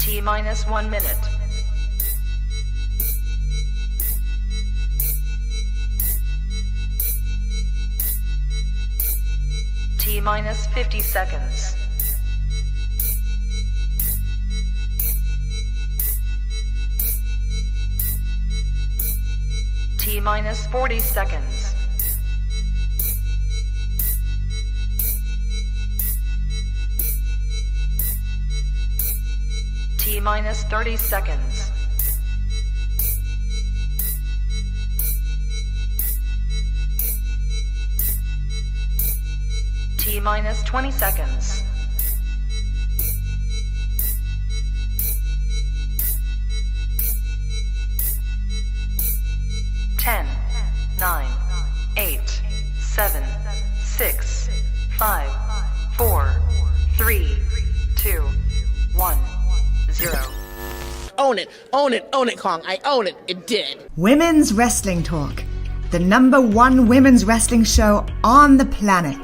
T minus 1 minute. T minus 50 seconds. T minus 40 seconds. T minus 30 seconds. T minus 20 seconds. Ten, 9, 8, 7, 6, 5, 4, 3, 2, 1, 0. Own it, own it, own it, Kong. I own it. It did. Women's Wrestling Talk, the #1 women's wrestling show on the planet.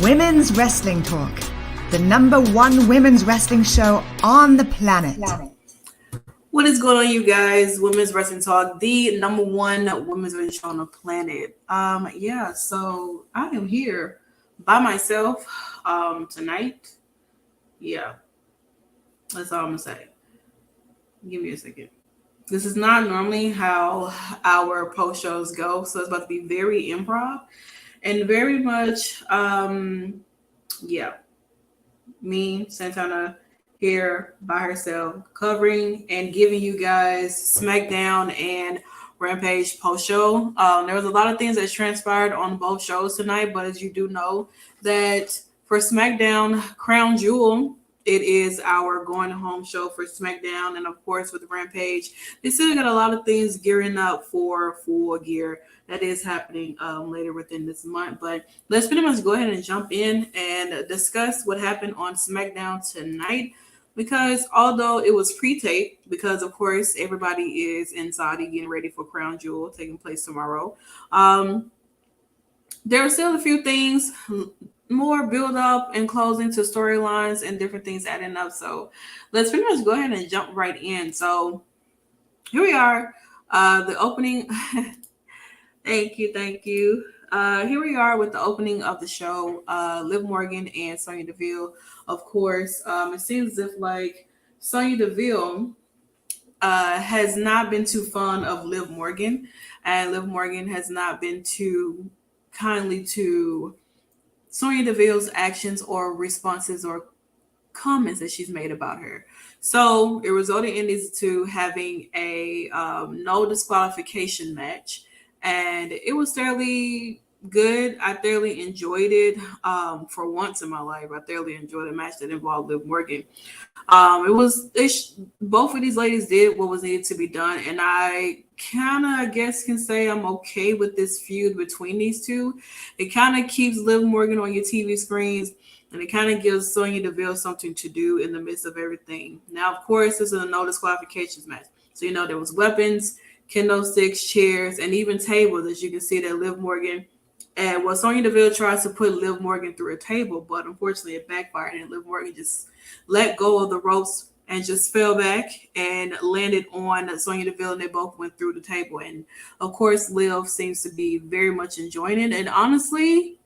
Women's Wrestling Talk, the #1 women's wrestling show on the planet. What is going on, you guys? Women's Wrestling Talk, the #1 women's wrestling show on the planet. So I am here by myself tonight. Yeah, that's all I'm gonna say. Give me a second. This is not normally how our post shows go, so it's about to be very improv. And very much, me, Santana, here by herself, covering and giving you guys SmackDown and Rampage post-show. There was a lot of things that transpired on both shows tonight, but as you do know, that for SmackDown, Crown Jewel, it is our going home show for SmackDown, and of course with Rampage, they still got a lot of things gearing up for Full Gear. That is happening later within this month. But let's pretty much go ahead and jump in and discuss what happened on SmackDown tonight. Because although it was pre-taped, because of course everybody is in Saudi getting ready for Crown Jewel taking place tomorrow, there are still a few things, more build up and closing to storylines and different things adding up. So let's pretty much go ahead and jump right in. So here we are, the opening. Thank you. Here we are with the opening of the show. Liv Morgan and Sonya Deville. Of course, it seems as if like Sonya Deville has not been too fond of Liv Morgan, and Liv Morgan has not been too kindly to Sonya Deville's actions or responses or comments that she's made about her. So it resulted in these two having a no disqualification match. And it was fairly good. I thoroughly enjoyed it. For once in my life, I thoroughly enjoyed a match that involved Liv Morgan. Both of these ladies did what was needed to be done, and I kind of, I guess, can say I'm okay with this feud between these two. It kind of keeps Liv Morgan on your TV screens, and it kind of gives Sonya Deville something to do in the midst of everything. Now, of course, this is a no disqualifications match, so you know there was weapons, kendo sticks, chairs, and even tables, as you can see that Liv Morgan, and Sonya Deville tries to put Liv Morgan through a table, but unfortunately it backfired, and Liv Morgan just let go of the ropes and just fell back and landed on Sonya Deville, and they both went through the table. And of course, Liv seems to be very much enjoying it. And honestly,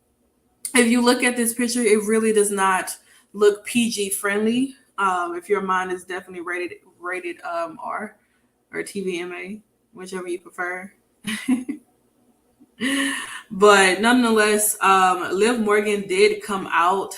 if you look at this picture, it really does not look PG friendly. If your mind is definitely rated R or TVMA, whichever you prefer. But nonetheless, Liv Morgan did come out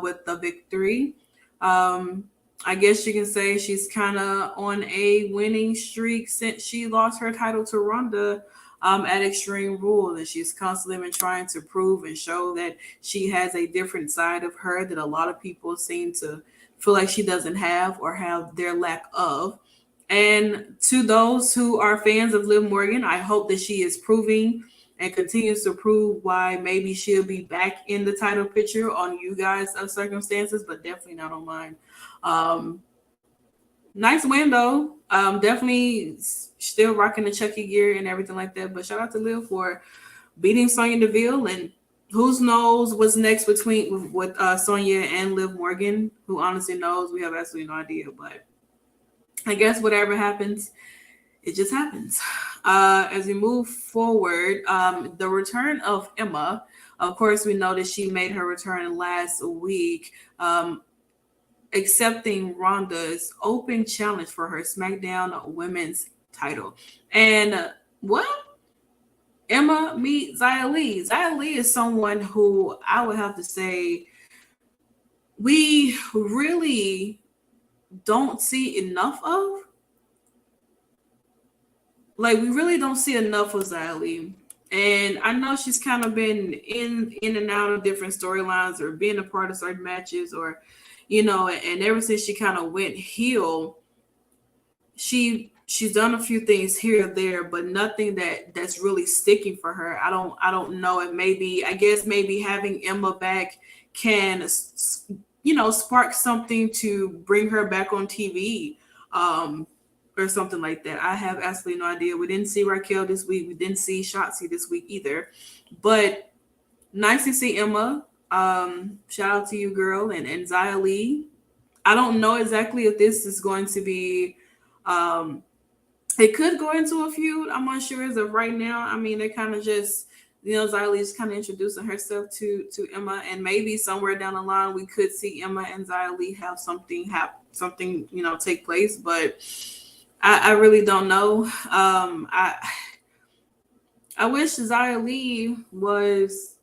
with the victory. I guess you can say she's kind of on a winning streak since she lost her title to Ronda at Extreme Rules, and she's constantly been trying to prove and show that she has a different side of her that a lot of people seem to feel like she doesn't have or have their lack of. And to those who are fans of Liv Morgan, I hope that she is proving and continues to prove why maybe she'll be back in the title picture on you guys' circumstances, but definitely not on mine. Nice win though. Definitely still rocking the Chucky gear and everything like that. But shout out to Liv for beating Sonya Deville, and who knows what's next between with Sonya and Liv Morgan. Who honestly knows? We have absolutely no idea. But I guess whatever happens, it just happens. As we move forward, the return of Emma. Of course, we know that she made her return last week, accepting Ronda's open challenge for her SmackDown Women's title. And what? Emma meet Xia Li. Xia Li is someone who I would have to say we really don't see enough of. Like, we really don't see enough of Xia Li. And I know she's kind of been in and out of different storylines or being a part of certain matches, or, you know, and ever since she kind of went heel, she's done a few things here or there, but nothing that's really sticking for her. I don't know. It maybe, I guess maybe having Emma back can, you know, spark something to bring her back on TV, or something like that. I have absolutely no idea. We didn't see Raquel this week. We didn't see Shotzi this week either. But nice to see Emma. Shout out to you, girl, and Xia Li. I don't know exactly if this is going to be. It could go into a feud. I'm unsure as of right now. I mean, they kind of just, you know, Xia Li is kind of introducing herself to Emma, and maybe somewhere down the line we could see Emma and Xia Li have something, you know, take place. But I really don't know. I wish Xia Li was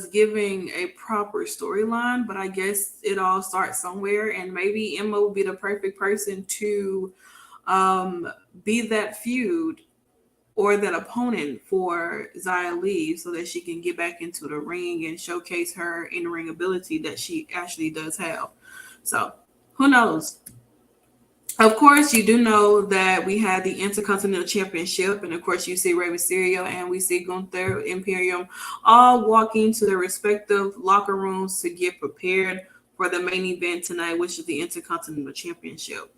giving a proper storyline, but I guess it all starts somewhere, and maybe Emma would be the perfect person to be that feud or that opponent for Xia Li, so that she can get back into the ring and showcase her in-ring ability that she actually does have. So who knows? Of course, you do know that we had the Intercontinental Championship, and of course, you see Rey Mysterio and we see Gunther Imperium all walking to their respective locker rooms to get prepared for the main event tonight, which is the Intercontinental Championship.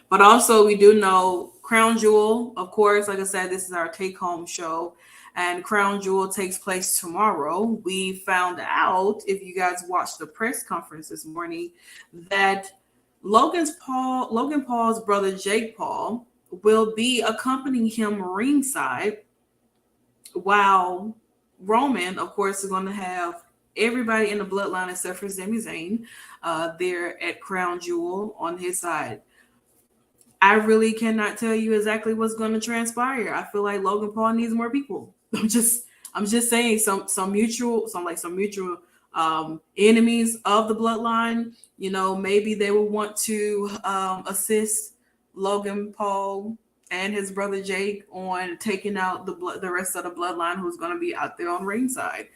But also, we do know Crown Jewel, of course, like I said, this is our take-home show, and Crown Jewel takes place tomorrow. We found out, if you guys watched the press conference this morning, that Logan Paul's brother Jake Paul will be accompanying him ringside, while Roman, of course, is going to have everybody in the bloodline except for Sami Zayn there at Crown Jewel on his side. I really cannot tell you exactly what's going to transpire. I feel like Logan Paul needs more people. I'm just saying some mutual enemies of the bloodline. You know, maybe they will want to assist Logan Paul and his brother Jake on taking out the rest of the bloodline, who's going to be out there on ringside.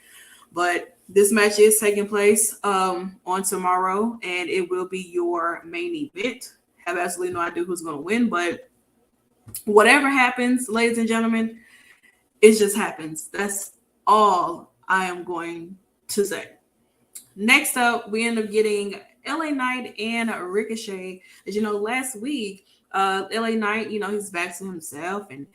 But this match is taking place on tomorrow, and it will be your main event. Have absolutely no idea who's going to win, but whatever happens, ladies and gentlemen, it just happens. That's all I am going to say. Next up, we end up getting LA Knight and Ricochet. As you know, last week, LA Knight, you know, he's back to himself, and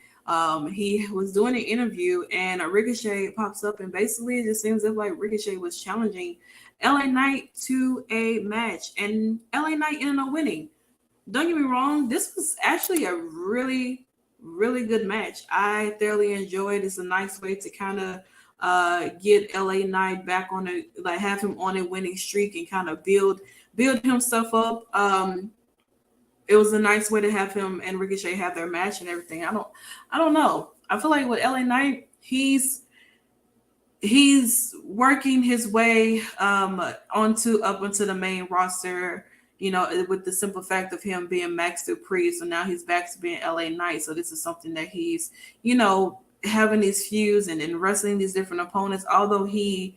he was doing an interview, and Ricochet pops up, and basically it just seems like Ricochet was challenging LA Knight to a match, and LA Knight ended up winning. Don't get me wrong, this was actually a really, really good match. I thoroughly enjoyed it. It's a nice way to kind of get LA Knight back on a, like, have him on a winning streak and kind of build himself up. It was a nice way to have him and Ricochet have their match and everything. I don't know. I feel like with LA Knight, he's working his way up onto the main roster, you know, with the simple fact of him being Max Dupree. So now he's back to being LA Knight. So this is something that he's, you know, having these feuds and wrestling these different opponents. Although he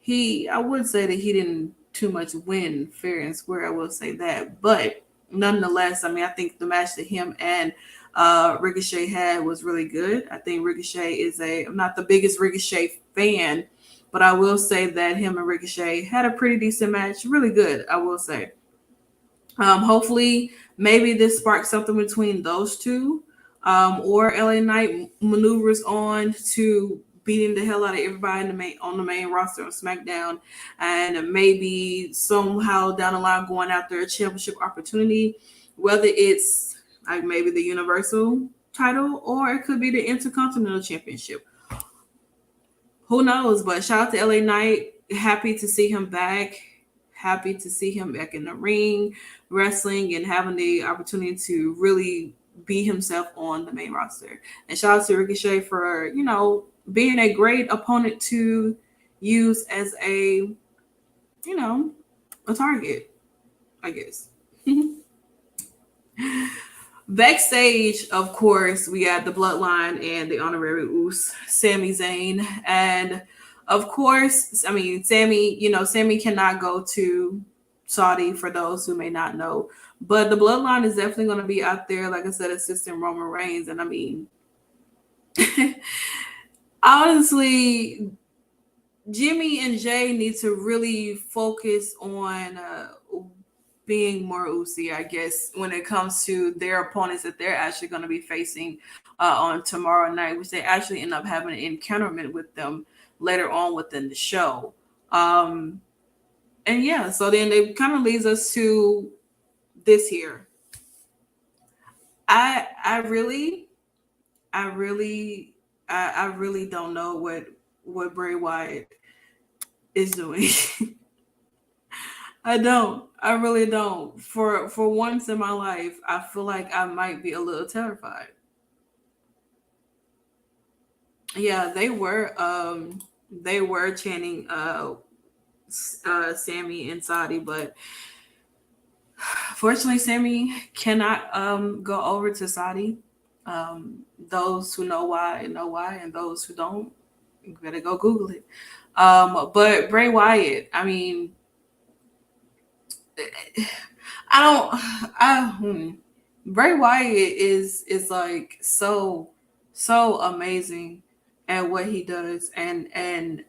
I would say that he didn't too much win fair and square. I will say that, but nonetheless, I mean, I think the match that him and Ricochet had was really good. I think Ricochet I'm not the biggest Ricochet fan, but I will say that him and Ricochet had a pretty decent match. Really good, I will say. Hopefully, maybe this sparks something between those two, or LA Knight maneuvers on to beating the hell out of everybody on the main roster on SmackDown, and maybe somehow down the line going after a championship opportunity, whether it's like maybe the Universal title or it could be the Intercontinental Championship. Who knows? But shout out to LA Knight. Happy to see him back. Happy to see him back in the ring, wrestling, and having the opportunity to really be himself on the main roster. And shout out to Ricochet for, being a great opponent to use as a target, I guess. Backstage, of course, we got the Bloodline and the Honorary Uce, Sami Zayn. And of course, I mean, Sami cannot go to Saudi, for those who may not know. But the Bloodline is definitely going to be out there, like I said, assisting Roman Reigns. And I mean, honestly, Jimmy and Jay need to really focus on being more Uzi, I guess, when it comes to their opponents that they're actually going to be facing on tomorrow night, which they actually end up having an encounterment with them later on within the show. And yeah, so then it kind of leads us to this here. I really don't know what Bray Wyatt is doing. I don't. I really don't. For once in my life, I feel like I might be a little terrified. Yeah, they were chanting Sami and Saudi, but fortunately Sami cannot go over to Saudi. Those who know why, and those who don't, you better go Google it. But Bray Wyatt, I mean, Bray Wyatt is like so amazing at what he does, and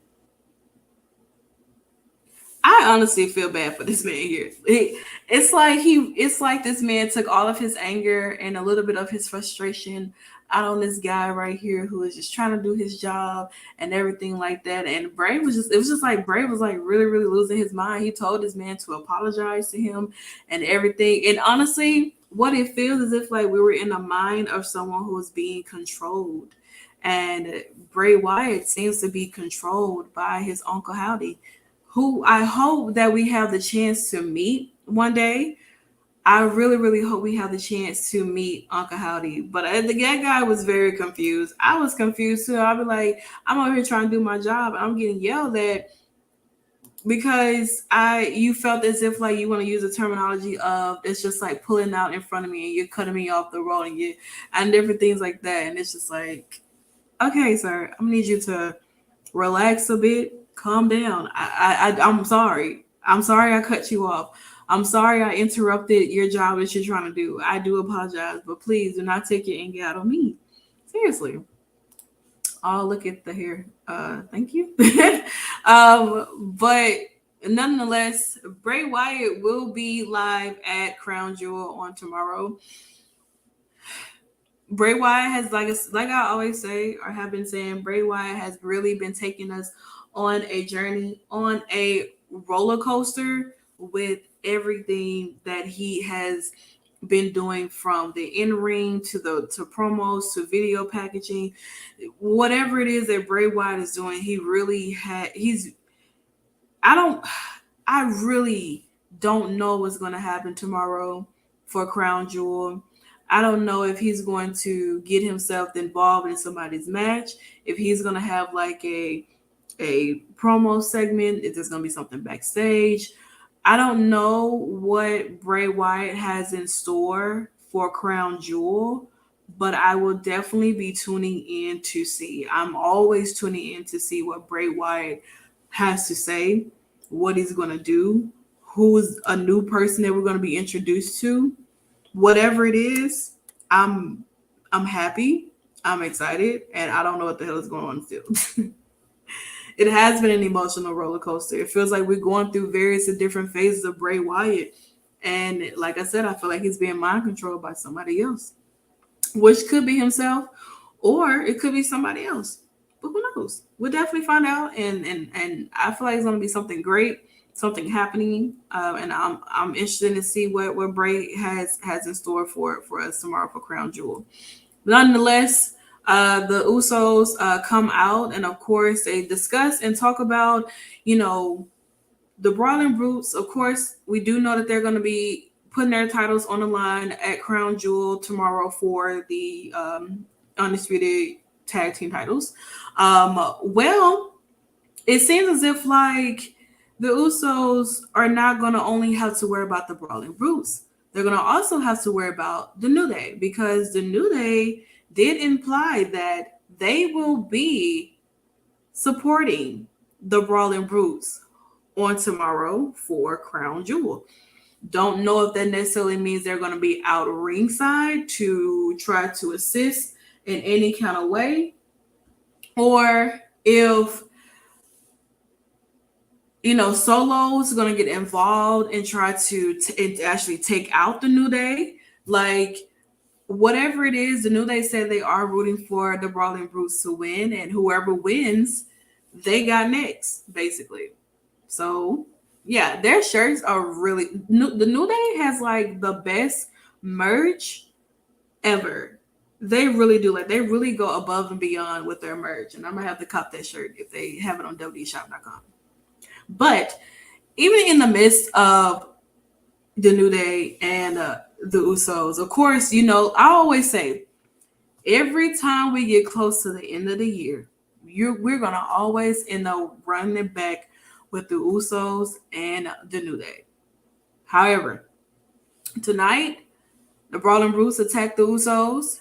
I honestly feel bad for this man here. It's like this man took all of his anger and a little bit of his frustration out on this guy right here who is just trying to do his job and everything like that. And it was just like Bray was like really, really losing his mind. He told this man to apologize to him and everything. And honestly, what it feels is if like we were in the mind of someone who was being controlled. And Bray Wyatt seems to be controlled by his Uncle Howdy, who I hope that we have the chance to meet one day. I really, really hope we have the chance to meet Uncle Howdy. But the guy was very confused. I was confused too. I'll be like, I'm over here trying to do my job, and I'm getting yelled at because you felt as if like you want to use the terminology of it's just like pulling out in front of me and you're cutting me off the road and different things like that. And it's just like, okay, sir, I'm gonna need you to relax a bit. Calm down. I'm sorry. I'm sorry I cut you off. I'm sorry I interrupted your job that you're trying to do. I do apologize, but please do not take your anger out on me. Seriously. Oh, look at the hair. Thank you. But nonetheless, Bray Wyatt will be live at Crown Jewel on tomorrow. Bray Wyatt has, like I always say, or have been saying, Bray Wyatt has really been taking us on a journey, on a roller coaster with everything that he has been doing, from the in-ring to promos to video packaging. Whatever it is that Bray Wyatt is doing, I really don't know what's going to happen tomorrow for Crown Jewel. I don't know if he's going to get himself involved in somebody's match, if he's going to have like a promo segment, if there's going to be something backstage. I don't know what Bray Wyatt has in store for Crown Jewel, but I will definitely be tuning in to see. I'm always tuning in to see what Bray Wyatt has to say what he's going to do, who's a new person that we're going to be introduced to. Whatever it is, I'm happy, I'm excited, and I don't know what the hell is going on still. It has been an emotional roller coaster. It feels like we're going through various different phases of Bray Wyatt. And like I said, I feel like he's being mind controlled by somebody else, which could be himself or it could be somebody else. But who knows? We'll definitely find out. And I feel like it's going to be something great, something happening. And I'm interested to see what Bray has in store for us tomorrow for Crown Jewel. Nonetheless, the Usos come out, and of course they discuss and talk about, the Brawling Brutes. Of course, we do know that they're going to be putting their titles on the line at Crown Jewel tomorrow for the Undisputed Tag Team titles. Well, it seems as if like the Usos are not going to only have to worry about the Brawling Brutes. They're going to also have to worry about the New Day, because the New Day did imply that they will be supporting the Brawling Brutes on tomorrow for Crown Jewel. Don't know if that necessarily means they're going to be out ringside to try to assist in any kind of way, or if Solo is going to get involved and try to actually take out the New Day. Like, whatever it is, the New Day said they are rooting for the Brawling Brutes to win, and whoever wins, they got next, basically. So, yeah, their shirts are really... The New Day has, like, the best merch ever. They really do. Like, they really go above and beyond with their merch, and I'm going to have to cop that shirt if they have it on WDshop.com. But even in the midst of the New Day and the Usos, of course, I always say, every time we get close to the end of the year, we're going to always end up running back with the Usos and the New Day. However, tonight, the Brawling Brutes attacked the Usos,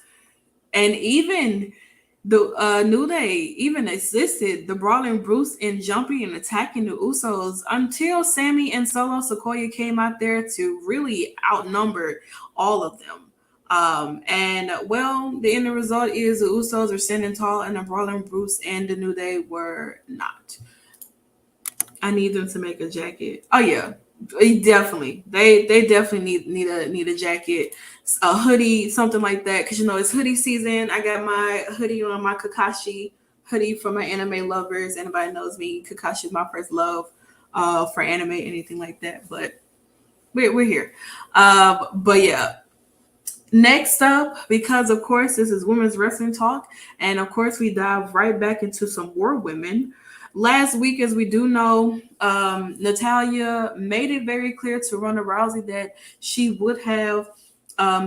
and even the New Day even assisted the Brawling Brutes in jumping and attacking the Usos until Sammy and Solo Sikoa came out there to really outnumber all of them. And well, the end result is the Usos are standing tall and the Brawling Brutes and the New Day were not. I need them to make a jacket. Oh yeah, definitely. They definitely need a jacket, a hoodie, something like that. Because it's hoodie season. I got my hoodie on, my Kakashi hoodie for my anime lovers. Anybody knows me, Kakashi is my first love for anime, anything like that. But we're here. But yeah. Next up, because of course this is Women's Wrestling Talk, and of course we dive right back into some more women. Last week, as we do know, Natalya made it very clear to Ronda Rousey that she would have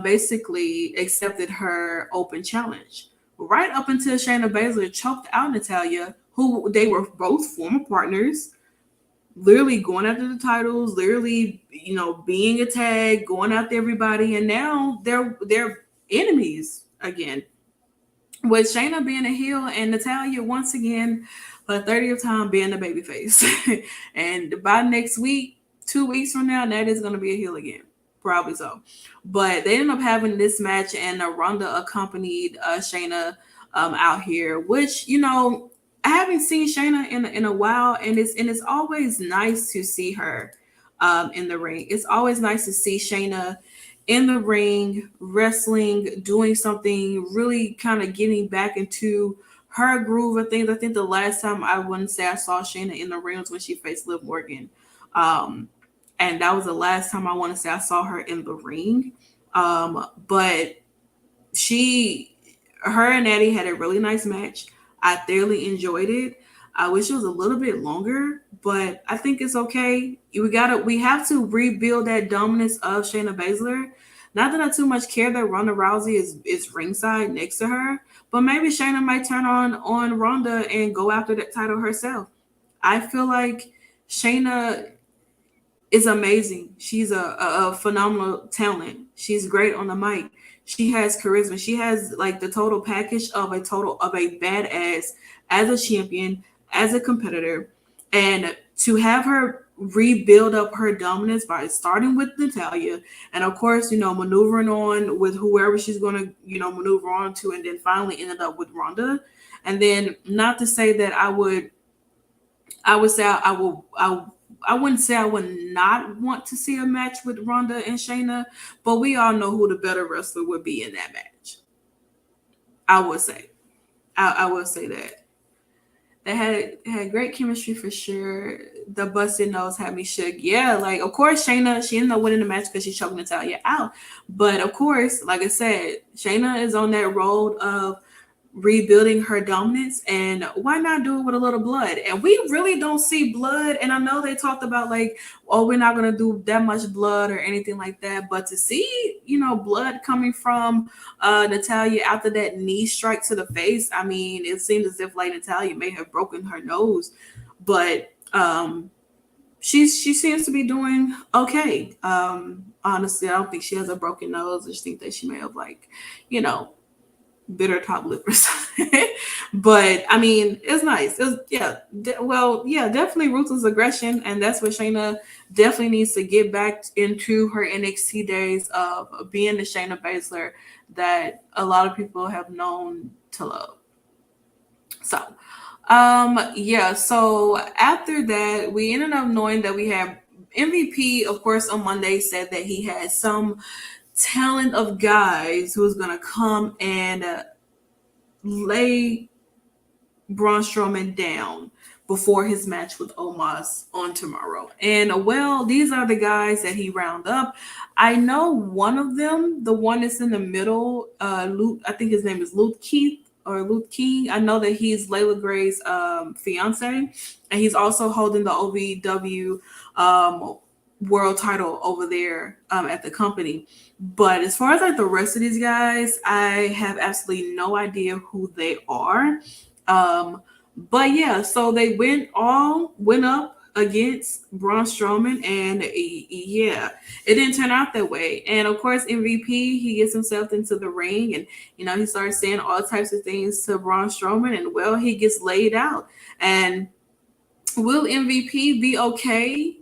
basically accepted her open challenge. Right up until Shayna Baszler choked out Natalya, who they were both former partners, literally going after the titles, literally, being a tag, going after everybody, and now they're enemies again. With Shayna being a heel and Natalya once again for the 30th time being the babyface. And by next week, 2 weeks from now, that is going to be a heel again. Probably so. But they ended up having this match, and Ronda accompanied Shayna out here, which, I haven't seen Shayna in a while, and it's always nice to see her in the ring. It's always nice to see Shayna in the ring, wrestling, doing something, really kind of getting back into her groove of things. I think the last time I wouldn't say I saw Shayna in the ring was when she faced Liv Morgan. And that was the last time I want to say I saw her in the ring. But her and Natty had a really nice match. I thoroughly enjoyed it. I wish it was a little bit longer, but I think it's okay. We have to rebuild that dominance of Shayna Baszler. Not that I too much care that Ronda Rousey is ringside next to her, but maybe Shayna might turn on Ronda and go after that title herself. I feel like Shayna is amazing. She's a phenomenal talent. She's great on the mic. She has charisma. She has like the total package of a badass as a champion, as a competitor. And to have her rebuild up her dominance by starting with Natalya, and of course, maneuvering on with whoever she's going to, maneuver on to, and then finally ended up with Ronda. And then, not to say that I would say I wouldn't say I would not want to see a match with Ronda and Shayna, but we all know who the better wrestler would be in that match. I would say. I will say that. They had great chemistry for sure. The busted nose had me shook. Yeah, like of course Shayna, she ended up winning the match because she choked Natalya out. But of course, like I said, Shayna is on that road of rebuilding her dominance, and why not do it with a little blood? And we really don't see blood. And I know they talked about like, oh, we're not gonna do that much blood or anything like that. But to see, blood coming from Natalya after that knee strike to the face, I mean, it seemed as if like Natalya may have broken her nose, but she seems to be doing okay. Honestly, I don't think she has a broken nose. I just think that she may have like, bitter top lip or something. But I mean, it's nice. Definitely ruthless aggression, and that's what Shayna definitely needs to get back into her NXT days of being the Shayna Baszler that a lot of people have known to love. So so after that, we ended up knowing that we have MVP, of course, on Monday said that he had some talent of guys who's gonna come and lay Braun Strowman down before his match with Omos on tomorrow. And these are the guys that he round up. I know one of them, the one that's in the middle, Luke, I think his name is Luke Keith or Luke King. I know that he's Layla Gray's fiance, and he's also holding the OVW world title over there at the company. But as far as like the rest of these guys, I have absolutely no idea who they are. But yeah, so they went up against Braun Strowman, and it didn't turn out that way. And of course, MVP, he gets himself into the ring, and he starts saying all types of things to Braun Strowman, and he gets laid out. And will MVP be okay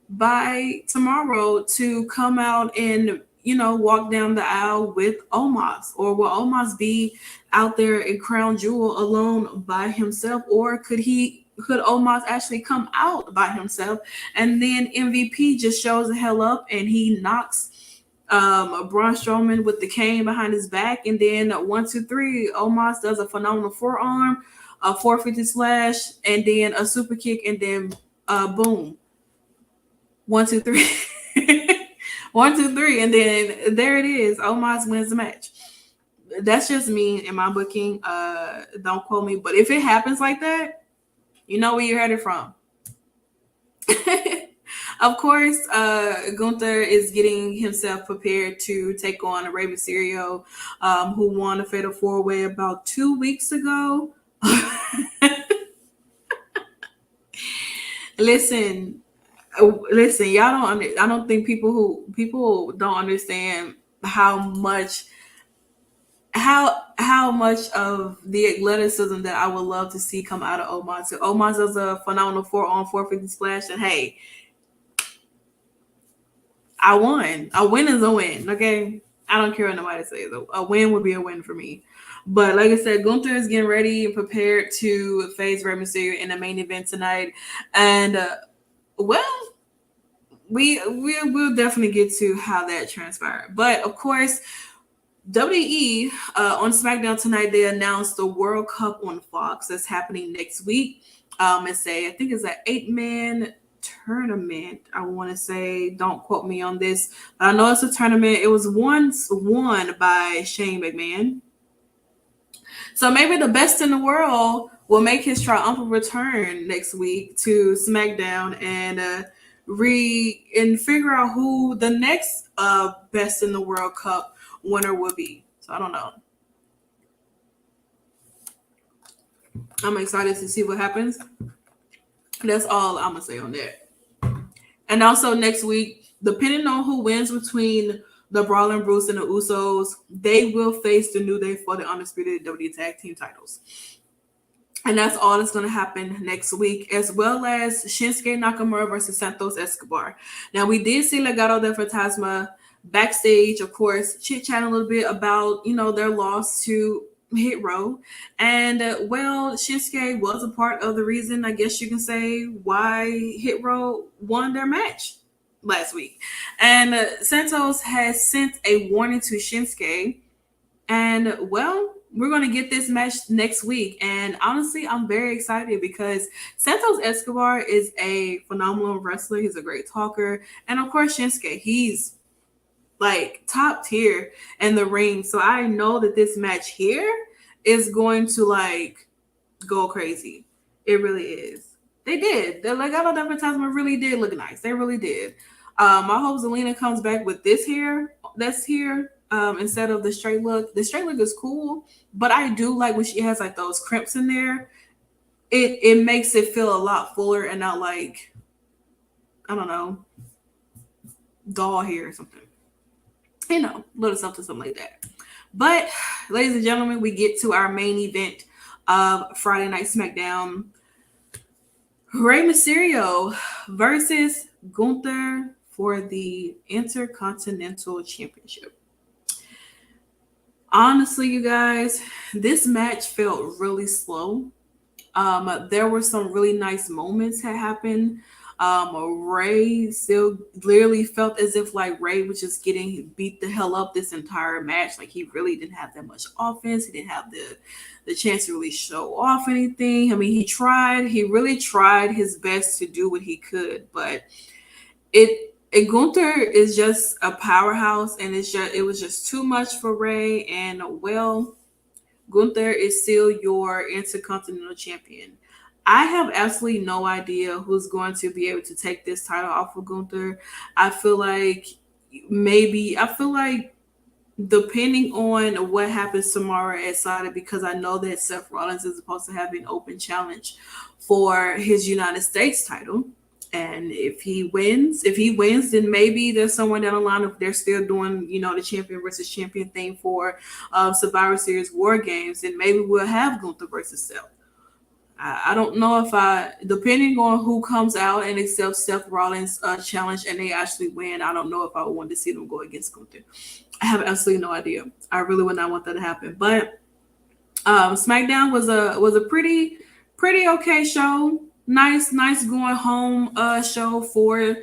by tomorrow to come out and walk down the aisle with Omos? Or will Omos be out there in Crown Jewel alone by himself? Or could Omos actually come out by himself, and then MVP just shows the hell up and he knocks Braun Strowman with the cane behind his back, and then 1, 2, 3, Omos does a phenomenal forearm, a 450 slash, and then a super kick, and then boom, 1, 2, 3. 1, 2, 3, and then there it is. Omos wins the match. That's just me in my booking. Don't quote me, but if it happens like that, you know where you heard it from. Of course, Gunther is getting himself prepared to take on Rey Mysterio, who won a Fatal 4-Way about 2 weeks ago. Listen, y'all don't. I don't think people don't understand how much of the athleticism that I would love to see come out of Omos. So Omos does a phenomenal 4-on 450 splash, and hey, I won. A win is a win. Okay, I don't care what nobody says. A win would be a win for me. But like I said, Gunther is getting ready and prepared to face Rey Mysterio in the main event tonight, and we'll definitely get to how that transpired. But of course, WWE on SmackDown tonight, they announced the World Cup on Fox that's happening next week. I think it's an 8-man tournament. I want to say, don't quote me on this, but I know it's a tournament. It was once won by Shane McMahon. So maybe the best in the world will make his triumphant return next week to SmackDown and figure out who the next best in the World Cup winner will be. So I don't know. I'm excited to see what happens. That's all I'm gonna say on that. And also next week, depending on who wins between the Brawling Brutes and the Usos, they will face the New Day for the undisputed WWE Tag Team titles. And that's all that's going to happen next week, as well as Shinsuke Nakamura versus Santos Escobar. Now, we did see Legado del Fantasma backstage, of course, chit-chatting a little bit about, their loss to Hit Row. And, well, Shinsuke was a part of the reason, I guess you can say, why Hit Row won their match last week. And Santos has sent a warning to Shinsuke. And, well, we're going to get this match next week. And honestly, I'm very excited because Santos Escobar is a phenomenal wrestler. He's a great talker. And of course, Shinsuke, he's like top tier in the ring. So I know that this match here is going to like go crazy. It really is. They did. The Legado del Fantasma really did look nice. They really did. I hope Zelina comes back with this hair that's here instead of the straight look. The straight look is cool, but I do like when she has like those crimps in there. It makes it feel a lot fuller and not like, I don't know, doll hair or something. Little something like that. But, ladies and gentlemen, we get to our main event of Friday Night SmackDown. Rey Mysterio versus Gunther for the Intercontinental Championship. Honestly, you guys, this match felt really slow. There were some really nice moments that happened. Rey still literally felt as if like Rey was just getting beat the hell up this entire match. Like he really didn't have that much offense. He didn't have the chance to really show off anything. I mean, he really tried his best to do what he could, but Gunther is just a powerhouse, and it was just too much for Rey. And well, Gunther is still your Intercontinental Champion. I have absolutely no idea who's going to be able to take this title off of Gunther. I feel like depending on what happens tomorrow at Saudi, because I know that Seth Rollins is supposed to have an open challenge for his United States title. And if he wins, then maybe there's someone down the line if they're still doing, the champion versus champion thing for Survivor Series War Games, and maybe we'll have Gunther versus Seth. I don't know depending on who comes out and accepts Seth Rollins' challenge and they actually win, I don't know if I would want to see them go against Gunther. I have absolutely no idea. I really would not want that to happen. But SmackDown was a pretty okay show. Nice going home show for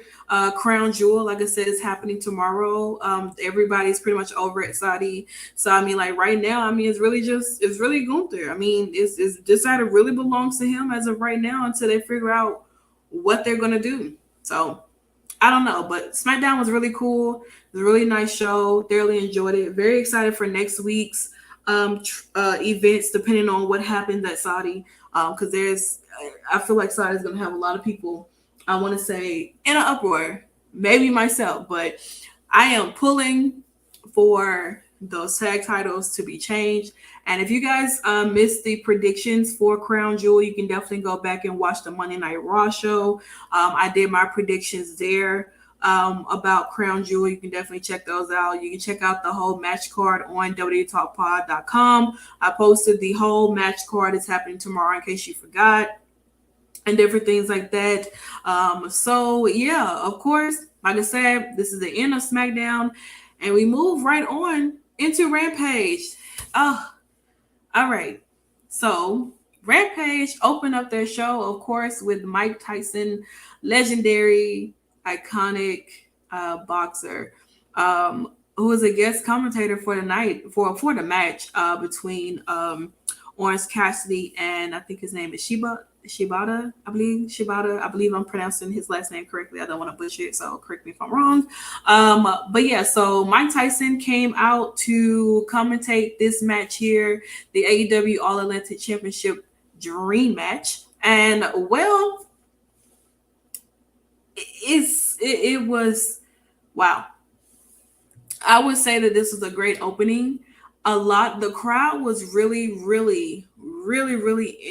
Crown Jewel. Like I said, it's happening tomorrow. Everybody's pretty much over at Saudi. So I mean, like right now, I mean, it's really Gunther. I mean, this title really belongs to him as of right now until they figure out what they're gonna do. So I don't know, but SmackDown was really cool. It was a really nice show. Thoroughly enjoyed it. Very excited for next week's events, depending on what happens at Saudi. Because I feel like Saudi is going to have a lot of people, I want to say, in an uproar. Maybe myself, but I am pulling for those tag titles to be changed. And if you guys missed the predictions for Crown Jewel, you can definitely go back and watch the Monday Night Raw show. I did my predictions there about Crown Jewel. You can definitely check those out. You can check out the whole match card on www.talkpod.com. I posted the whole match card. It's happening tomorrow in case you forgot, and different things like that. So yeah, of course, like I said, this is the end of SmackDown, and we move right on into Rampage. Oh, all right. So Rampage opened up their show, of course, with Mike Tyson, legendary, iconic boxer, who was a guest commentator for the night for the match between Orange Cassidy and I think his name is Shibata. I believe I'm pronouncing his last name correctly. I don't want to butcher it, so correct me if I'm wrong. But yeah, so Mike Tyson came out to commentate this match here, the AEW All Atlantic Championship Dream Match, and well, it was wow. I would say that this was a great opening. The crowd was really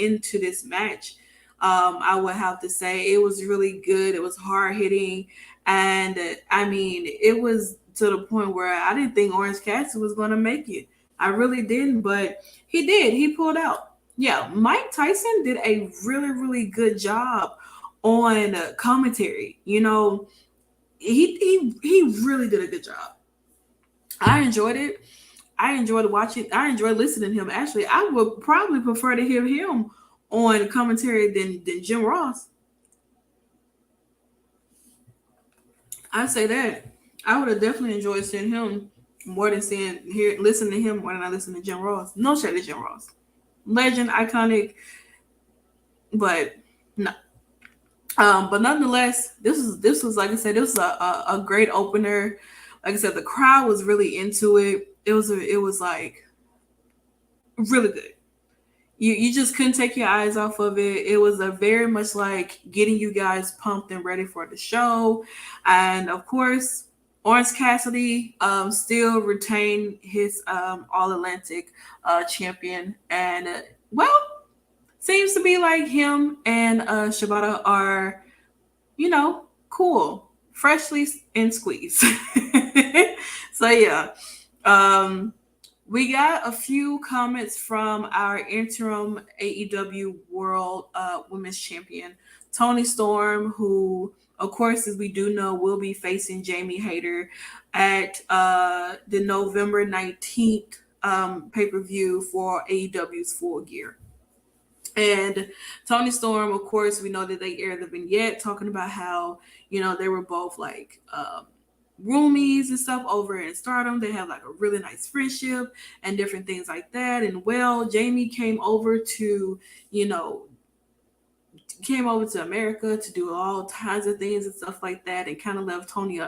into this match. I would have to say it was really good. It was hard hitting, and I mean, it was to the point where I didn't think Orange Cassidy was going to make it. I really didn't, but he did. He pulled out. Yeah, Mike Tyson did a really, really good job on commentary. He really did a good job. I enjoyed it. I enjoyed watching. I enjoyed listening to him. Actually, I would probably prefer to hear him on commentary than Jim Ross. I say that. I would have definitely enjoyed seeing him more than listening to him more than I listen to Jim Ross. No shade to Jim Ross, legend, iconic, but no. But nonetheless, this was like I said, this was a great opener. Like I said, the crowd was really into it. It was like really good. You just couldn't take your eyes off of it. It was a very much like getting you guys pumped and ready for the show. And of course, Orange Cassidy still retained his All Atlantic champion. And well, seems to be like him and Shibata are, cool, freshly and squeezed. So yeah. Um, we got a few comments from our interim AEW World Women's Champion, Tony Storm, who, of course, as we do know, will be facing Jamie Hayter at the November 19th pay per view for AEW's Full Gear. And Tony Storm, of course, we know that they aired the vignette talking about how, they were both like roomies and stuff over in Stardom. They have like a really nice friendship and different things like that. And well, Jamie came over to, America to do all kinds of things and stuff like that, and kind of left Tony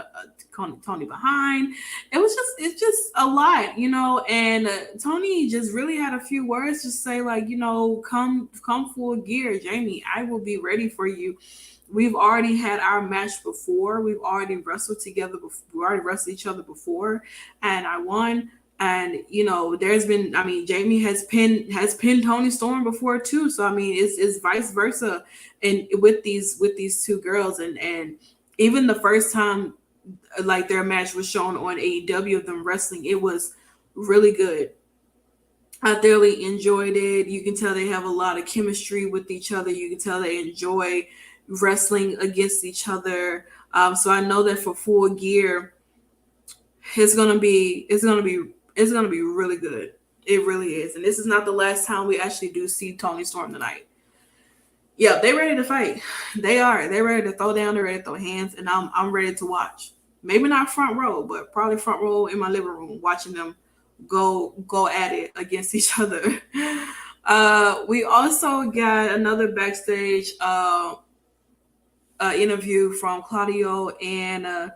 behind. It's just a lot, And Tony just really had a few words to say, like, come Full Gear, Jamie. I will be ready for you. We've already had our match before. We've already wrestled together before. We already wrestled each other before, and I won. And Jamie has pinned Tony Storm before too. So it's vice versa, and with these two girls, and even the first time like their match was shown on AEW of them wrestling, it was really good. I thoroughly enjoyed it. You can tell they have a lot of chemistry with each other. You can tell they enjoy wrestling against each other. So I know that for Full Gear, it's gonna be really good. It really is. And this is not the last time we actually do see Tony Storm tonight. Yeah, they're ready to fight. They are. They're ready to throw down. They're ready to throw hands, and I'm ready to watch. Maybe not front row, but probably front row in my living room, watching them go at it against each other. We also got another backstage interview from Claudio and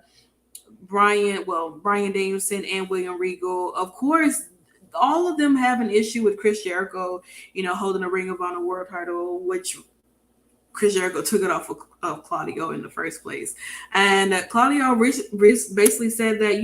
Brian Danielson and William Regal. Of course, all of them have an issue with Chris Jericho, holding the Ring of Honor World title, which Chris Jericho took it off of Claudio in the first place. And Claudio basically said that,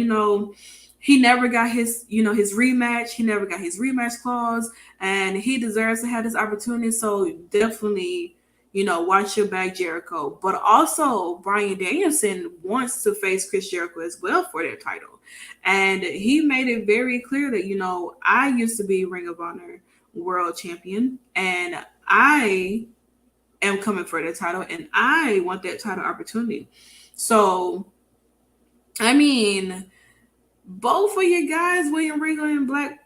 he never got his rematch. He never got his rematch clause, and he deserves to have this opportunity. So definitely, watch your back, Jericho. But also, Brian Danielson wants to face Chris Jericho as well for their title. And he made it very clear that, I used to be Ring of Honor World Champion, and I am coming for that title, and I want that title opportunity. So, both of you guys, William Regal and Black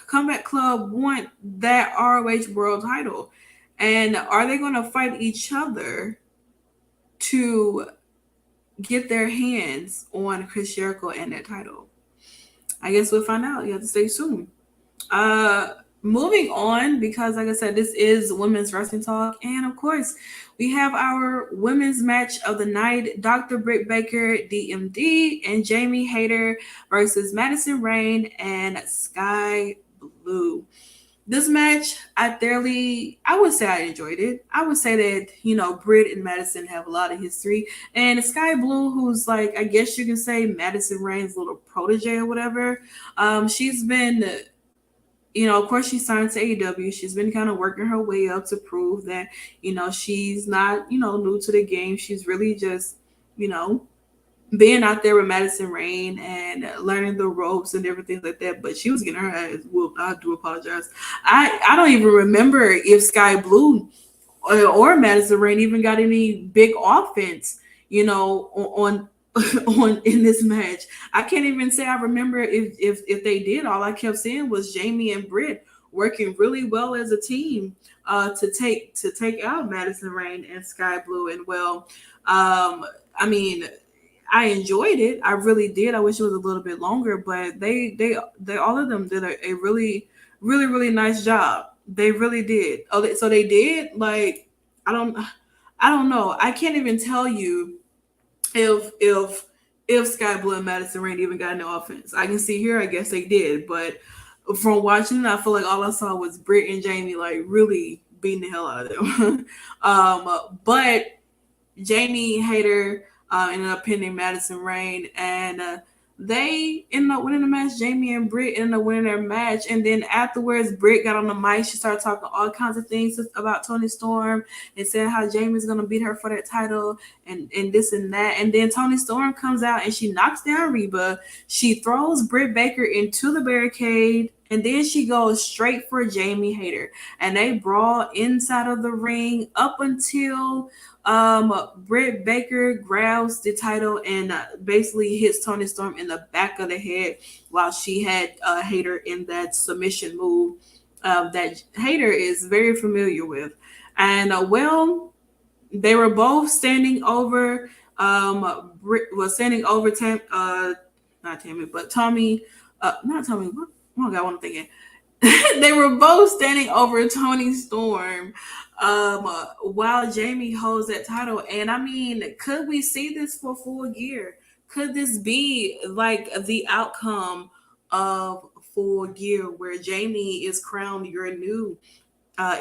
Combat Club, want that ROH World title. And are they going to fight each other to get their hands on Chris Jericho and that title? I guess we'll find out. You have to stay tuned. Moving on, because like I said, this is Women's Wrestling Talk. And of course, we have our women's match of the night, Dr. Britt Baker, DMD, and Jamie Hayter versus Madison Rayne and Sky Blue. This match, I would say I enjoyed it. I would say that, Britt and Madison have a lot of history. And Sky Blue, who's like, I guess you can say Madison Rayne's little protege or whatever, she's been, of course she signed to AEW. She's been kind of working her way up to prove that, she's not, new to the game. She's really just, being out there with Madison Rain and learning the ropes and different things like that. But she was getting her ass whooped. I do apologize. I don't even remember if Sky Blue or Madison Rain even got any big offense, on on in this match. I can't even say I remember if they did. All I kept seeing was Jamie and Britt working really well as a team to take out Madison Rain and Sky Blue. And well, I mean, I enjoyed it. I really did. I wish it was a little bit longer, but they all of them did a really nice job. They really did. Oh, so they did. Like, I don't I don't know. I can't even tell you if Sky Blue and Madison Rain even got no offense. I can see here. I guess they did, but from watching it, I feel like all I saw was Britt and Jamie like really beating the hell out of them. But Jamie Hayter ended up pinning Madison Rain, and they ended up winning the match. Jamie and Britt ended up winning their match, and then afterwards, Britt got on the mic. She started talking all kinds of things about Toni Storm and said how Jamie's gonna beat her for that title, and this and that. And then Toni Storm comes out and she knocks down Reba. She throws Britt Baker into the barricade. And then she goes straight for Jamie Hayter. And they brawl inside of the ring up until Britt Baker grabs the title and basically hits Toni Storm in the back of the head while she had Hayter in that submission move that Hayter is very familiar with. And well, they were both standing over Britt was standing over not Tammy, but Tommy, not Tommy. Oh my God, what I'm thinking. They were both standing over Toni Storm while Jamie holds that title. And I mean, could we see this for Full Gear? Could this be like the outcome of Full Gear where Jamie is crowned your new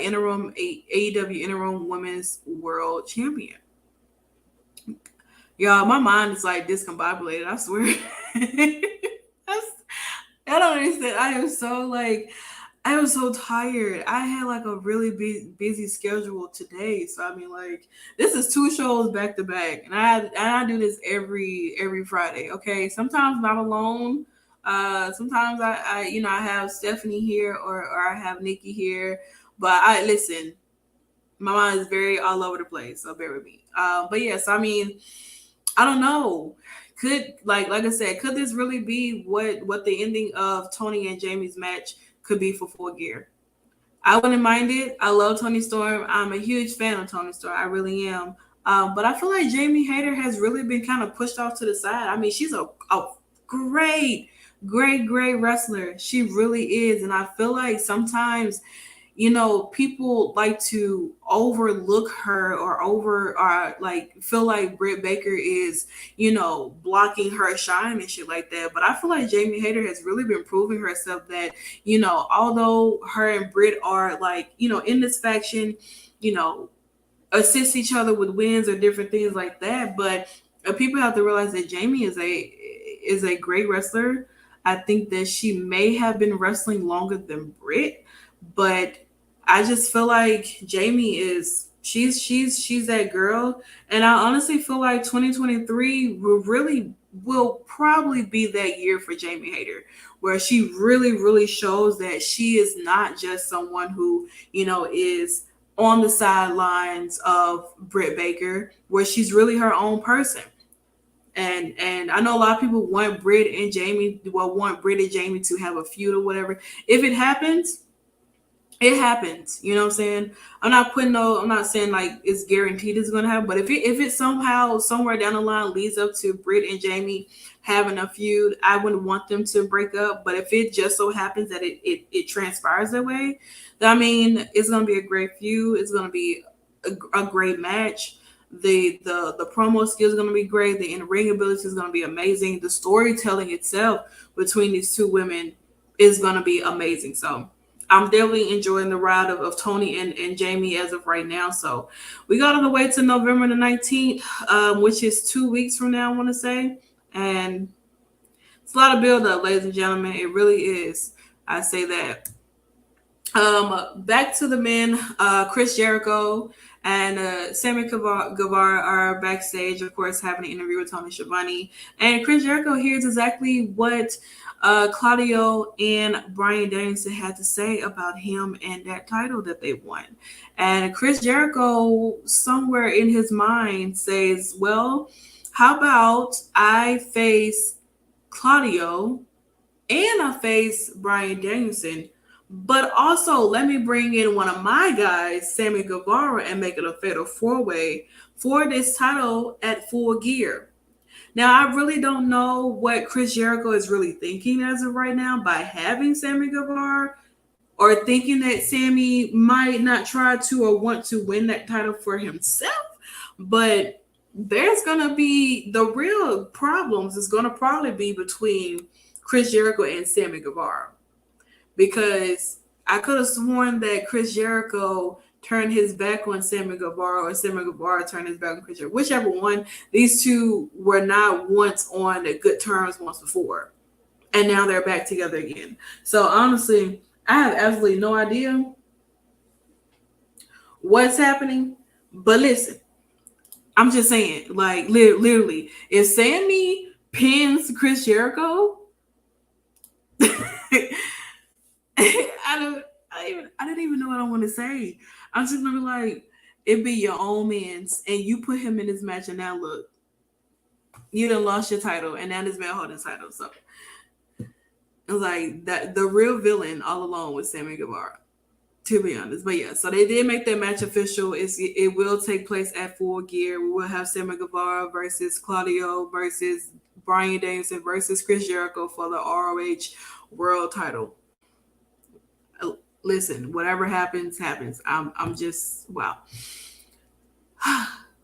interim AEW interim women's world champion? Y'all, my mind is like discombobulated, I swear. I don't understand. I am so tired. I had like a really busy schedule today. So I mean, like, this is 2 shows back to back, and I do this every Friday. Okay, sometimes not alone. Sometimes I have Stephanie here or I have Nikki here. But I listen. My mind is very all over the place, so bear with me. But yes, I mean, I don't know. Could like I said, could this really be what the ending of Toni and Jamie's match could be for Full Gear? I wouldn't mind it. I love Toni Storm. I'm a huge fan of Toni Storm. I really am. But I feel like Jamie Hayter has really been kind of pushed off to the side. I mean, she's a great wrestler. She really is. And I feel like sometimes people like to overlook her or like feel like Britt Baker is, blocking her shine and shit like that. But I feel like Jamie Hayter has really been proving herself that, although her and Britt are like, in this faction, assist each other with wins or different things like that. But people have to realize that Jamie is a great wrestler. I think that she may have been wrestling longer than Britt, but I just feel like Jamie is she's that girl, and I honestly feel like 2023 will probably be that year for Jamie Hayter, where she really shows that she is not just someone who is on the sidelines of Britt Baker, where she's really her own person. And I know a lot of people want Britt and Jamie to have a feud or whatever. If it happens, it happens. You know what I'm saying? I'm not saying like it's guaranteed it's gonna happen, but if it somehow somewhere down the line leads up to Britt and Jamie having a feud, I wouldn't want them to break up. But if it just so happens that it transpires that way, then, I mean, it's gonna be a great feud. It's gonna be a great match. The promo skills is gonna be great. The in-ring ability is gonna be amazing. The storytelling itself between these two women is gonna be amazing. So I'm definitely enjoying the ride of Toni and Jamie as of right now. So we got on the way to November the 19th, which is 2 weeks from now, I want to say. And it's a lot of build up, ladies and gentlemen. It really is. I say that. Back to the men, Chris Jericho and Sammy Guevara are backstage, of course, having an interview with Tony Schiavone. And Chris Jericho hears exactly what Claudio and Bryan Danielson had to say about him and that title that they won. And Chris Jericho, somewhere in his mind, says, well, how about I face Claudio and I face Bryan Danielson, but also let me bring in one of my guys, Sammy Guevara, and make it a fatal four-way for this title at Full Gear. Now, I really don't know what Chris Jericho is really thinking as of right now by having Sammy Guevara, or thinking that Sammy might not try to or want to win that title for himself. But there's going to be the real problems is going to probably be between Chris Jericho and Sammy Guevara. Because I could have sworn that Chris Jericho turned his back on Sammy Guevara, or Sammy Guevara turned his back on Chris Jericho. Whichever one, these two were not once on good terms once before. And now they're back together again. So honestly, I have absolutely no idea what's happening. But listen, I'm just saying, like, literally, if Sammy pins Chris Jericho, I didn't even know what I want to say. I'm just gonna be like, it be your own man's, and you put him in this match, and now look, you done lost your title, and now this man holding the title. So it was like that the real villain all along was Sammy Guevara, to be honest. But yeah, so they did make that match official. It will take place at Full Gear. We will have Sammy Guevara versus Claudio versus Bryan Danielson versus Chris Jericho for the ROH World Title. Listen, whatever happens. I'm just wow.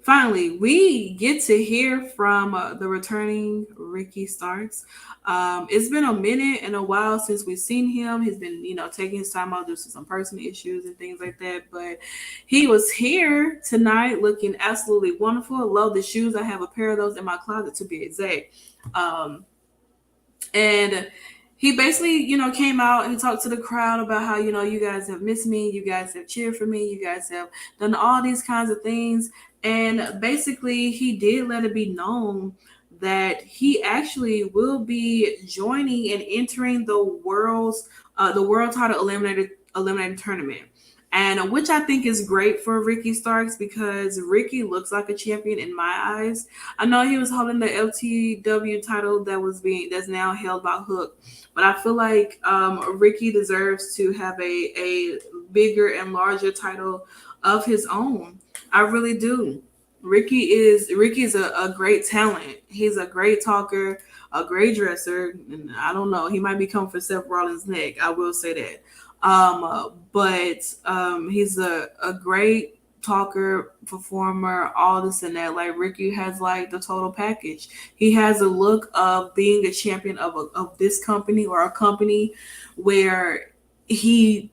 Finally, we get to hear from the returning Ricky Starks. It's been a minute and a while since we've seen him. He's been, taking his time out due to some personal issues and things like that. But he was here tonight looking absolutely wonderful. I love the shoes. I have a pair of those in my closet, to be exact. And he basically, came out and talked to the crowd about how, you guys have missed me. You guys have cheered for me. You guys have done all these kinds of things. And basically, he did let it be known that he actually will be joining and entering the world title eliminator tournament. And which I think is great for Ricky Starks, because Ricky looks like a champion in my eyes. I know he was holding the LTW title that's now held by Hook, but I feel like Ricky deserves to have a bigger and larger title of his own. I really do. Ricky is a great talent. He's a great talker, a great dresser, and I don't know, he might be coming for Seth Rollins' neck. I will say that. But he's a great talker, performer, all this and that. Like, Ricky has like the total package. He has a look of being a champion of this company, or a company where it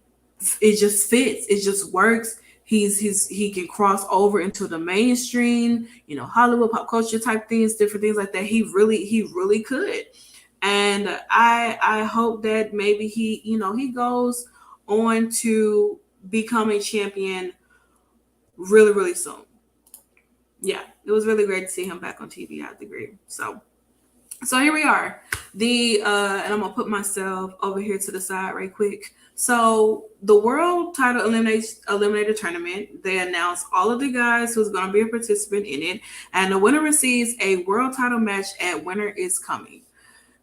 just fits. It just works. He can cross over into the mainstream, Hollywood pop culture type things, different things like that. He really could. And I hope that maybe he goes on to become a champion really, really soon. Yeah, it was really great to see him back on TV. I have to agree. So here we are. And I'm gonna put myself over here to the side right quick. So the World Title Eliminator Tournament, they announced all of the guys who's going to be a participant in it, and the winner receives a World Title match at Winter Is Coming.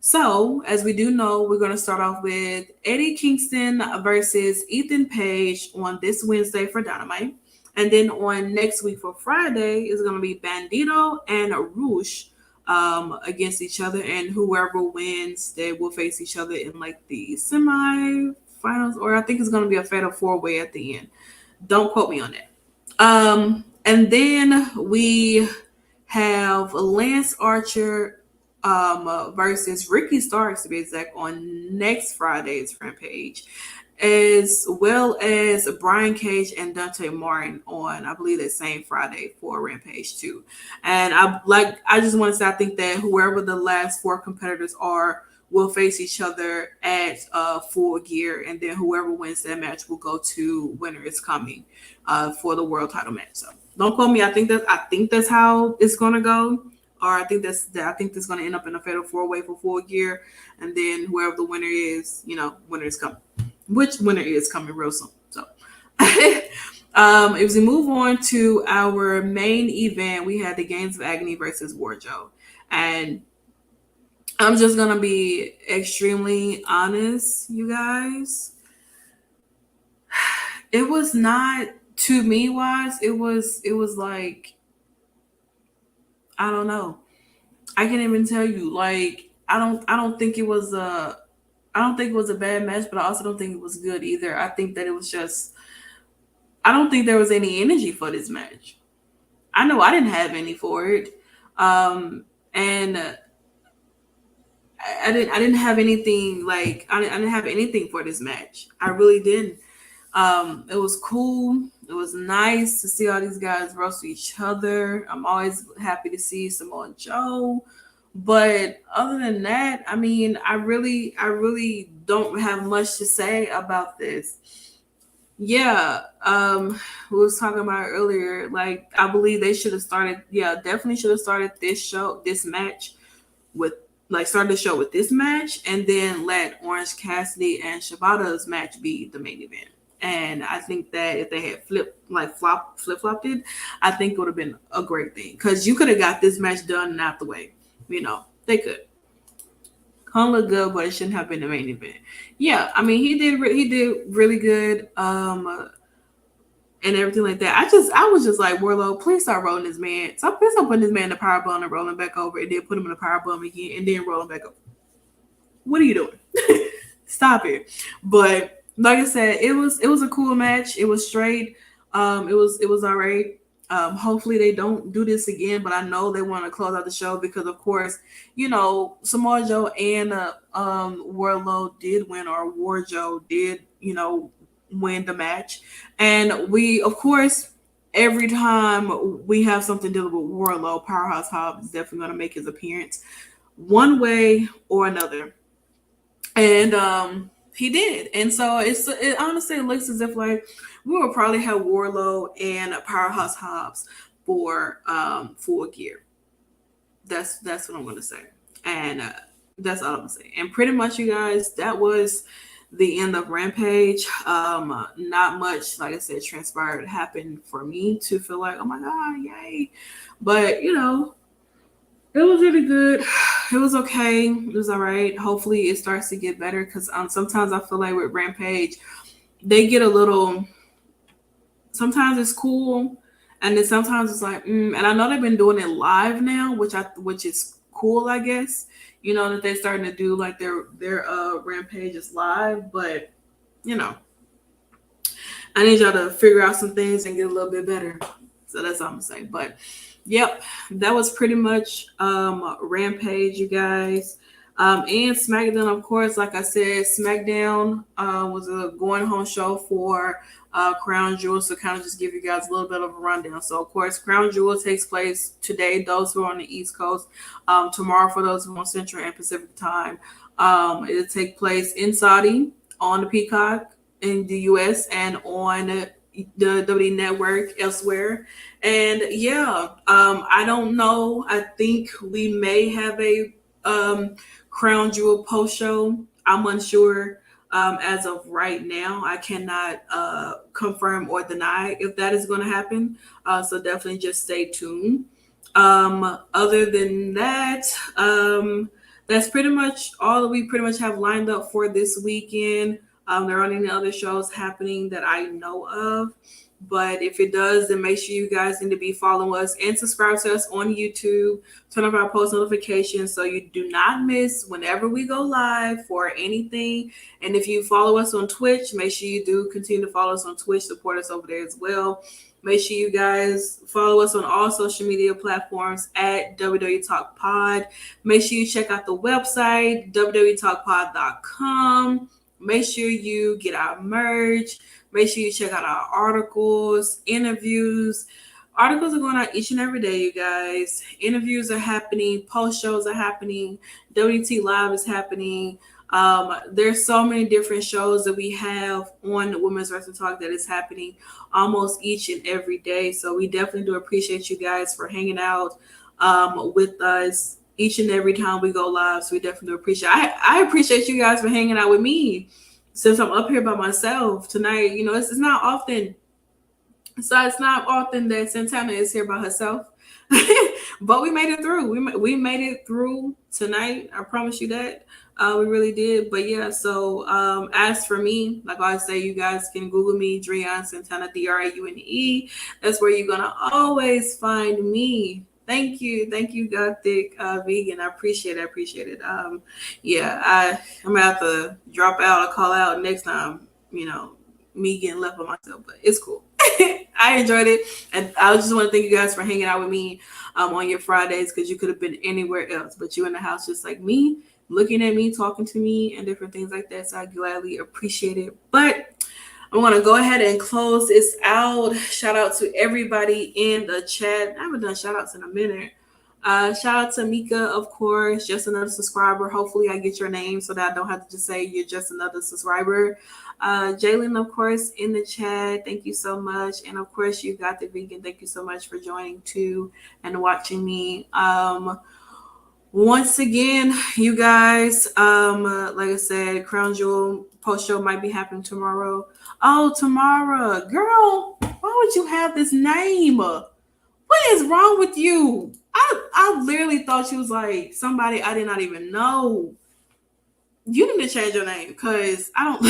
So, as we do know, we're going to start off with Eddie Kingston versus Ethan Page on this Wednesday for Dynamite. And then on next week for Friday is going to be Bandito and Roosh against each other. And whoever wins, they will face each other in like the semi-finals, or I think it's going to be a fatal four-way at the end. Don't quote me on that. And then we have Lance Archer versus Ricky Starks, to be exact, on next Friday's Rampage. as well as Brian Cage and Dante Martin on, I believe, that same Friday for Rampage 2. And I just want to say, I think that whoever the last four competitors are will face each other at Full Gear, and then whoever wins that match will go to Winter is Coming for the world title match. So don't quote me. I think that's how it's gonna go, or I think that's gonna end up in a fatal four-way for Full Gear, and then whoever the winner is, winner is coming. Which winner is coming real soon. So, if we move on to our main event, we had the Games of Agony versus Warjo, and I'm just gonna be extremely honest, you guys. It was not, to me wise. It was like, I don't know. I can't even tell you. Like, I don't think it was a bad match, but I also don't think it was good either. I think that it was just, I don't think there was any energy for this match. I know I didn't have any for it, and I didn't have anything, like I didn't have anything for this match. I really didn't. It was cool. It was nice to see all these guys roast each other. I'm always happy to see Samoa Joe. But other than that, I mean, I really don't have much to say about this. Yeah, we was talking about earlier. Like, I believe they should have started. Yeah, definitely should have started this match with, like, started the show with this match, and then let Orange Cassidy and Shibata's match be the main event. And I think that if they had flip-flopped it, I think it would have been a great thing, because you could have got this match done and out the way. They could. Khan looked good, but it shouldn't have been the main event. Yeah, I mean, he did really good, and everything like that. I was just like, Warlow, please start rolling this man. Please stop putting this man in the power bomb and rolling back over, and then put him in the power bomb again, and then rolling back over. What are you doing? Stop it. But like I said, it was a cool match. It was straight. It was all right. Hopefully they don't do this again, but I know they want to close out the show because, of course, Samoa Joe and Warlow did win, or Warjo did, win the match. And we, of course, every time we have something dealing with Warlow, Powerhouse Hobbs is definitely going to make his appearance one way or another. And he did. And so it honestly looks as if, like, we will probably have Warlow and Powerhouse Hobbs for Full Gear. That's what I'm going to say. And that's all I'm going to say. And pretty much, you guys, that was the end of Rampage. Not much, like I said, happened for me to feel like, oh my God, yay. But, it was really good. It was okay. It was all right. Hopefully it starts to get better, because sometimes I feel like with Rampage, they get a little, sometimes it's cool, and then sometimes it's like, and I know they've been doing it live now, which is cool, I guess. That they're starting to do like their Rampages live, but I need y'all to figure out some things and get a little bit better. So that's all I'm saying. But yep, that was pretty much Rampage, you guys. And SmackDown, of course, like I said, SmackDown was a going home show for Crown Jewel. So kind of just give you guys a little bit of a rundown. So, of course, Crown Jewel takes place today, those who are on the East Coast. Tomorrow for those who are on Central and Pacific time. It'll take place in Saudi, on the Peacock in the U.S., and on the WWE Network elsewhere. And yeah, I don't know. I think we may have a Crown Jewel post show. I'm unsure as of right now. I cannot confirm or deny if that is going to happen. So definitely just stay tuned. Other than that, that's pretty much all that we pretty much have lined up for this weekend. There aren't any other shows happening that I know of. But if it does, then make sure you guys need to be following us and subscribe to us on YouTube. Turn on our post notifications so you do not miss whenever we go live for anything. And if you follow us on Twitch, make sure you do continue to follow us on Twitch. Support us over there as well. Make sure you guys follow us on all social media platforms at WWE Talk Pod. Make sure you check out the website, www.talkpod.com. Make sure you get our merch. Make sure you check out our articles, interviews. Articles are going out each and every day, you guys. Interviews are happening. Post shows are happening. WT Live is happening. There's so many different shows that we have on Women's Wrestling Talk that is happening almost each and every day. So we definitely do appreciate you guys for hanging out with us each and every time we go live. So we definitely do appreciate. I appreciate you guys for hanging out with me since I'm up here by myself tonight. You know, it's not often. So it's not often that Santana is here by herself, but we made it through. We made it through tonight. I promise you that. We really did. But yeah, so as for me, like I say, you guys can Google me, Drian Santana, Draune. That's where you're gonna always find me. Thank you, Gothic Vegan. I appreciate it. Yeah, I'm gonna have to drop out or call out next time. You know, me getting left by myself, but it's cool. I enjoyed it, and I just want to thank you guys for hanging out with me on your Fridays, because you could have been anywhere else, but you in the house just like me, looking at me, talking to me, and different things like that. So I gladly appreciate it. But I'm going to go ahead and close this out. Shout out to everybody in the chat. I haven't done shout outs in a minute. Shout out to Mika, of course, just another subscriber. Hopefully I get your name so that I don't have to just say you're just another subscriber. Jalen, of course, in the chat. Thank you so much. And of course, you got the vegan. Thank you so much for joining too and watching me. Once again, you guys, like I said, Crown Jewel post show might be happening tomorrow. Oh, Tamara, girl, why would you have this name? What is wrong with you? I literally thought she was like somebody I did not even know. You need to change your name, because I don't.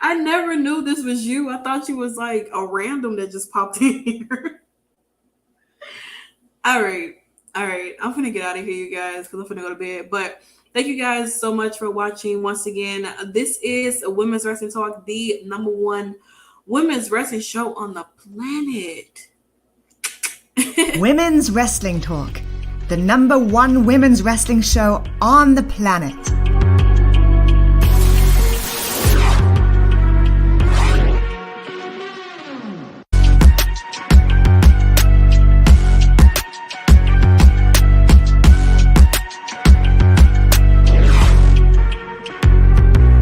I never knew this was you. I thought you was like a random that just popped in here. All right. I'm gonna get out of here, you guys, because I'm gonna go to bed. But thank you guys so much for watching. Once again, this is Women's Wrestling Talk, the #1 women's wrestling show on the planet. Women's Wrestling Talk, the #1 women's wrestling show on the planet.